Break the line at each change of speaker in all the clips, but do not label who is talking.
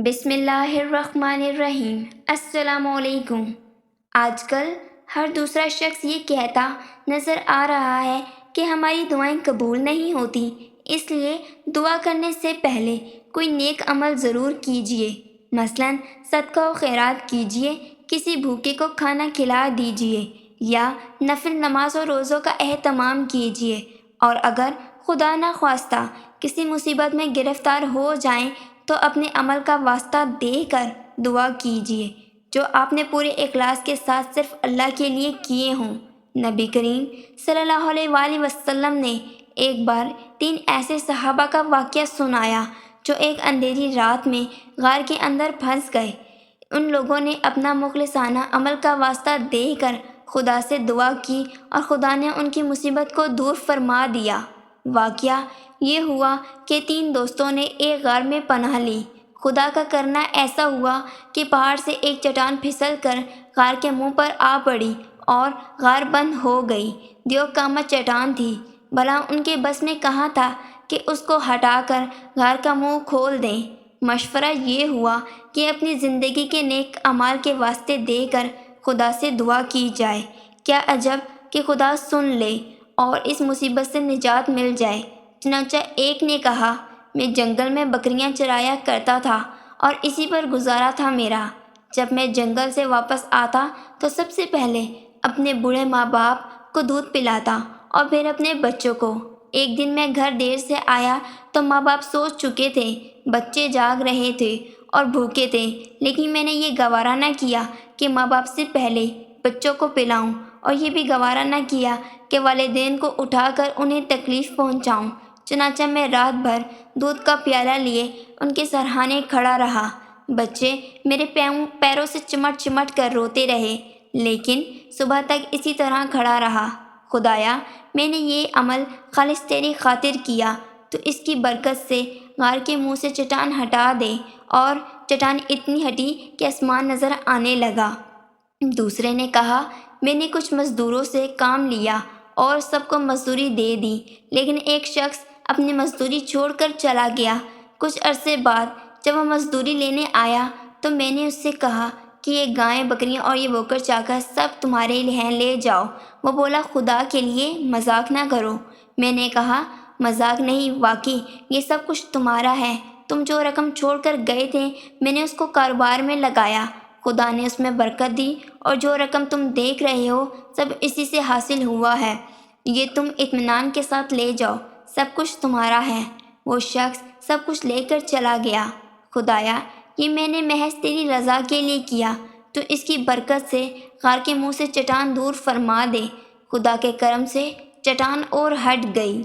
بسم اللہ الرحمن الرحیم۔ السلام علیکم۔ آج کل ہر دوسرا شخص یہ کہتا نظر آ رہا ہے کہ ہماری دعائیں قبول نہیں ہوتی، اس لیے دعا کرنے سے پہلے کوئی نیک عمل ضرور کیجیے، مثلاً صدقہ و خیرات کیجیے، کسی بھوکے کو کھانا کھلا دیجیے یا نفل نماز و روزوں کا اہتمام کیجیے، اور اگر خدا نخواستہ کسی مصیبت میں گرفتار ہو جائیں تو اپنے عمل کا واسطہ دے کر دعا کیجیے جو آپ نے پورے اخلاص کے ساتھ صرف اللہ کے لیے کیے ہوں۔ نبی کریم صلی اللہ علیہ وآلہ وسلم نے ایک بار 3 ایسے صحابہ کا واقعہ سنایا جو ایک اندھیری رات میں غار کے اندر پھنس گئے۔ ان لوگوں نے اپنا مخلصانہ عمل کا واسطہ دے کر خدا سے دعا کی اور خدا نے ان کی مصیبت کو دور فرما دیا۔ واقعہ یہ ہوا کہ 3 دوستوں نے ایک غار میں پناہ لی۔ خدا کا کرنا ایسا ہوا کہ پہاڑ سے ایک چٹان پھسل کر غار کے منہ پر آ پڑی اور غار بند ہو گئی۔ دیو قامت چٹان تھی، بھلا ان کے بس میں کہاں تھا کہ اس کو ہٹا کر غار کا منہ کھول دیں۔ مشورہ یہ ہوا کہ اپنی زندگی کے نیک اعمال کے واسطے دے کر خدا سے دعا کی جائے، کیا عجب کہ خدا سن لے اور اس مصیبت سے نجات مل جائے۔ چنانچہ ایک نے کہا، میں جنگل میں بکریاں چرایا کرتا تھا اور اسی پر گزارا تھا میرا۔ جب میں جنگل سے واپس آتا تو سب سے پہلے اپنے بوڑھے ماں باپ کو دودھ پلاتا اور پھر اپنے بچوں کو۔ ایک دن میں گھر دیر سے آیا تو ماں باپ سو چکے تھے، بچے جاگ رہے تھے اور بھوکے تھے، لیکن میں نے یہ گوارا نہ کیا کہ ماں باپ سے پہلے بچوں کو پلاؤں، اور یہ بھی گوارا نہ کیا کہ والدین کو اٹھا کر انہیں تکلیف پہنچاؤں۔ چنانچہ میں رات بھر دودھ کا پیالہ لیے ان کے سرہانے کھڑا رہا۔ بچے میرے پیروں سے چمٹ چمٹ کر روتے رہے، لیکن صبح تک اسی طرح کھڑا رہا۔ خدایا، میں نے یہ عمل خالص تیری خاطر کیا تو اس کی برکت سے غار کے منہ سے چٹان ہٹا دے، اور چٹان اتنی ہٹی کہ آسمان نظر آنے لگا۔ دوسرے نے کہا، میں نے کچھ مزدوروں سے کام لیا اور سب کو مزدوری دے دی، لیکن ایک شخص اپنی مزدوری چھوڑ کر چلا گیا۔ کچھ عرصے بعد جب وہ مزدوری لینے آیا تو میں نے اس سے کہا کہ یہ گائیں، بکریاں اور یہ بوکر چاکر سب تمہارے ہیں، لے جاؤ۔ وہ بولا، خدا کے لیے مذاق نہ کرو۔ میں نے کہا، مذاق نہیں، واقعی یہ سب کچھ تمہارا ہے۔ تم جو رقم چھوڑ کر گئے تھے میں نے اس کو کاروبار میں لگایا، خدا نے اس میں برکت دی، اور جو رقم تم دیکھ رہے ہو سب اسی سے حاصل ہوا ہے۔ یہ تم اطمینان کے ساتھ لے جاؤ، سب کچھ تمہارا ہے۔ وہ شخص سب کچھ لے کر چلا گیا۔ خدایا، یہ میں نے محض تیری رضا کے لیے کیا تو اس کی برکت سے غار کے منہ سے چٹان دور فرما دے۔ خدا کے کرم سے چٹان اور ہٹ گئی۔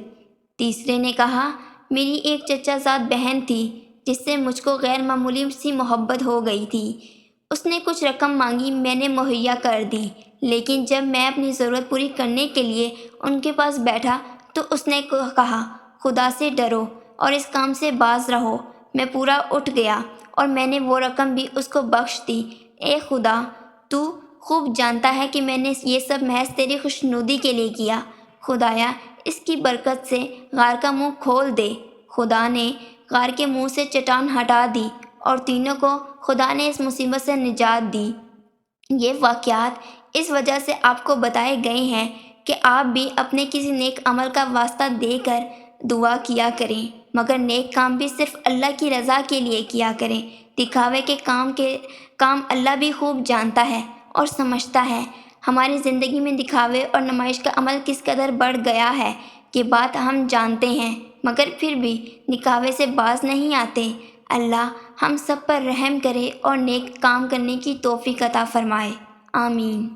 تیسرے نے کہا، میری ایک چچا زاد بہن تھی جس سے مجھ کو غیر معمولی سی محبت ہو گئی تھی۔ اس نے کچھ رقم مانگی، میں نے مہیا کر دی، لیکن جب میں اپنی ضرورت پوری کرنے کے لیے ان کے پاس بیٹھا تو اس نے کہا، خدا سے ڈرو اور اس کام سے باز رہو۔ میں پورا اٹھ گیا اور میں نے وہ رقم بھی اس کو بخش دی۔ اے خدا، تو خوب جانتا ہے کہ میں نے یہ سب محض تیری خوشنودی کے لیے کیا۔ خدایا، اس کی برکت سے غار کا منہ کھول دے۔ خدا نے غار کے منہ سے چٹان ہٹا دی اور تینوں کو خدا نے اس مصیبت سے نجات دی۔ یہ واقعات اس وجہ سے آپ کو بتائے گئے ہیں کہ آپ بھی اپنے کسی نیک عمل کا واسطہ دے کر دعا کیا کریں، مگر نیک کام بھی صرف اللہ کی رضا کے لیے کیا کریں۔ دکھاوے کے کام اللہ بھی خوب جانتا ہے اور سمجھتا ہے۔ ہماری زندگی میں دکھاوے اور نمائش کا عمل کس قدر بڑھ گیا ہے، یہ بات ہم جانتے ہیں، مگر پھر بھی دکھاوے سے باز نہیں آتے۔ اللہ ہم سب پر رحم کرے اور نیک کام کرنے کی توفیق عطا فرمائے، آمین۔